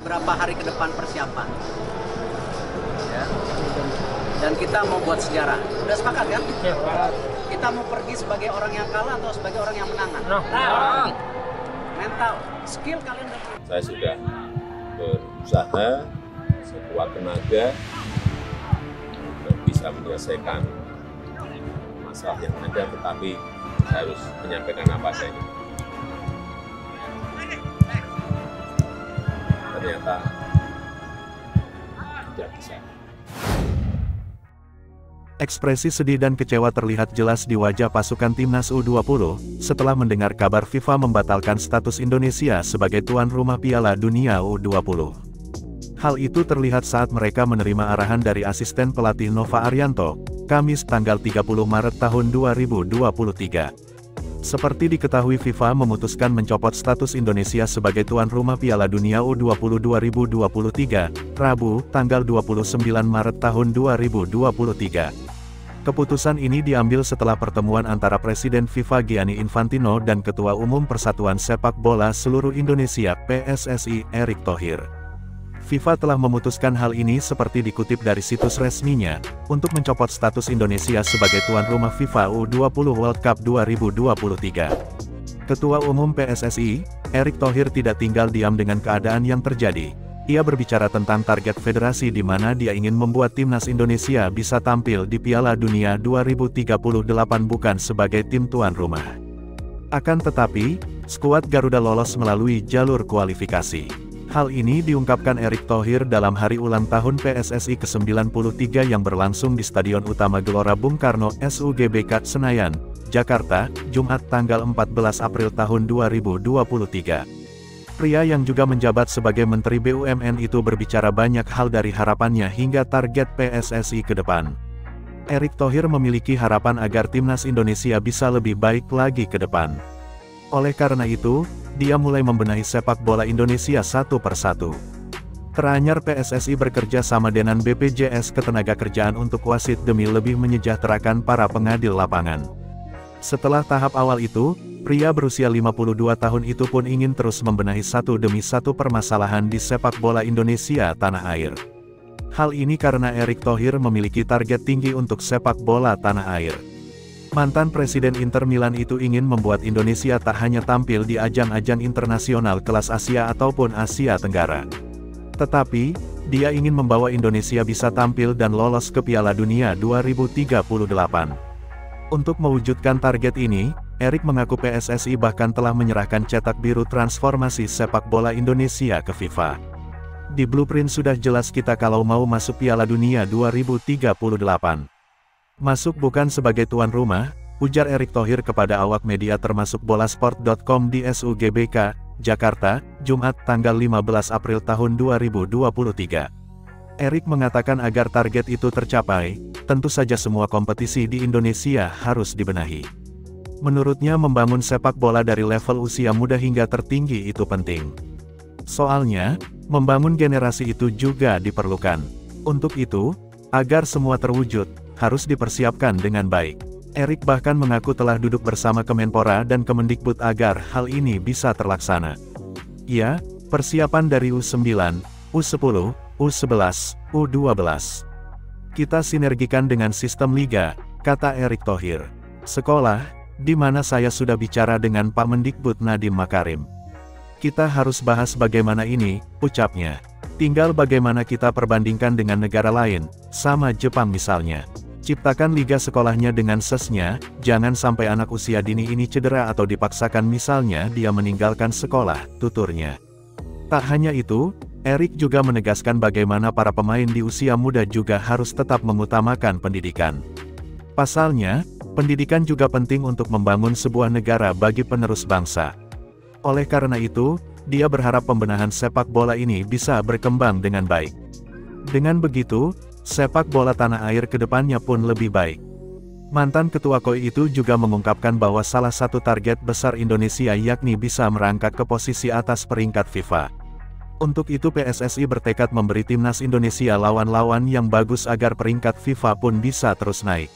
berapa hari ke depan persiapan. Ya. Dan kita mau buat sejarah. Udah sepakat kan? Ya, Pak. Kita mau pergi sebagai orang yang kalah atau sebagai orang yang menang? Mental, skill kalian udah. Saya sudah berusaha sekuat tenaga untuk bisa menyelesaikan masalah yang ada, tetapi saya harus menyampaikan apa adanya. Ternyata tidak bisa. Ekspresi sedih dan kecewa terlihat jelas di wajah pasukan timnas U20 setelah mendengar kabar FIFA membatalkan status Indonesia sebagai tuan rumah Piala Dunia U20. Hal itu terlihat saat mereka menerima arahan dari asisten pelatih Nova Arianto, Kamis tanggal 30 Maret tahun 2023. Seperti diketahui, FIFA memutuskan mencopot status Indonesia sebagai tuan rumah Piala Dunia U20 2023, Rabu, tanggal 29 Maret tahun 2023. Keputusan ini diambil setelah pertemuan antara Presiden FIFA Gianni Infantino dan Ketua Umum Persatuan Sepak Bola Seluruh Indonesia (PSSI) Erick Thohir. FIFA telah memutuskan hal ini seperti dikutip dari situs resminya, untuk mencopot status Indonesia sebagai tuan rumah FIFA U20 World Cup 2023. Ketua Umum PSSI, Erick Thohir tidak tinggal diam dengan keadaan yang terjadi. Ia berbicara tentang target federasi di mana dia ingin membuat timnas Indonesia bisa tampil di Piala Dunia 2038 bukan sebagai tim tuan rumah. Akan tetapi, skuad Garuda lolos melalui jalur kualifikasi. Hal ini diungkapkan Erick Thohir dalam hari ulang tahun PSSI ke-93 yang berlangsung di Stadion Utama Gelora Bung Karno SUGBK Senayan, Jakarta, Jumat tanggal 14 April tahun 2023. Pria yang juga menjabat sebagai Menteri BUMN itu berbicara banyak hal dari harapannya hingga target PSSI ke depan. Erick Thohir memiliki harapan agar timnas Indonesia bisa lebih baik lagi ke depan. Oleh karena itu, dia mulai membenahi sepak bola Indonesia satu persatu. Teranyar PSSI bekerja sama dengan BPJS Ketenagakerjaan untuk wasit demi lebih menyejahterakan para pengadil lapangan. Setelah tahap awal itu, pria berusia 52 tahun itu pun ingin terus membenahi satu demi satu permasalahan di sepak bola Indonesia tanah air. Hal ini karena Erick Thohir memiliki target tinggi untuk sepak bola tanah air. Mantan Presiden Inter Milan itu ingin membuat Indonesia tak hanya tampil di ajang-ajang internasional kelas Asia ataupun Asia Tenggara. Tetapi, dia ingin membawa Indonesia bisa tampil dan lolos ke Piala Dunia 2038. Untuk mewujudkan target ini, Erick mengaku PSSI bahkan telah menyerahkan cetak biru transformasi sepak bola Indonesia ke FIFA. Di blueprint sudah jelas kita kalau mau masuk Piala Dunia 2038. Masuk bukan sebagai tuan rumah, ujar Erick Thohir kepada awak media termasuk bolasport.com di SUGBK, Jakarta, Jumat tanggal 15 April tahun 2023. Erick mengatakan agar target itu tercapai, tentu saja semua kompetisi di Indonesia harus dibenahi. Menurutnya membangun sepak bola dari level usia muda hingga tertinggi itu penting. Soalnya, membangun generasi itu juga diperlukan. Untuk itu, agar semua terwujud, harus dipersiapkan dengan baik. Erick bahkan mengaku telah duduk bersama Kemenpora dan Kemendikbud agar hal ini bisa terlaksana. Ya, persiapan dari U9, U10, U11, U12. Kita sinergikan dengan sistem liga, kata Erick Thohir. Sekolah, di mana saya sudah bicara dengan Pak Mendikbud Nadiem Makarim. Kita harus bahas bagaimana ini, ucapnya. Tinggal bagaimana kita perbandingkan dengan negara lain, sama Jepang misalnya. Ciptakan liga sekolahnya dengan sesnya, jangan sampai anak usia dini ini cedera atau dipaksakan misalnya dia meninggalkan sekolah, tuturnya. Tak hanya itu, Erick juga menegaskan bagaimana para pemain di usia muda juga harus tetap mengutamakan pendidikan. Pasalnya, pendidikan juga penting untuk membangun sebuah negara bagi penerus bangsa. Oleh karena itu, dia berharap pembenahan sepak bola ini bisa berkembang dengan baik. Dengan begitu, sepak bola tanah air ke depannya pun lebih baik. Mantan ketua KOI itu juga mengungkapkan bahwa salah satu target besar Indonesia yakni bisa merangkak ke posisi atas peringkat FIFA. Untuk itu PSSI bertekad memberi timnas Indonesia lawan-lawan yang bagus agar peringkat FIFA pun bisa terus naik.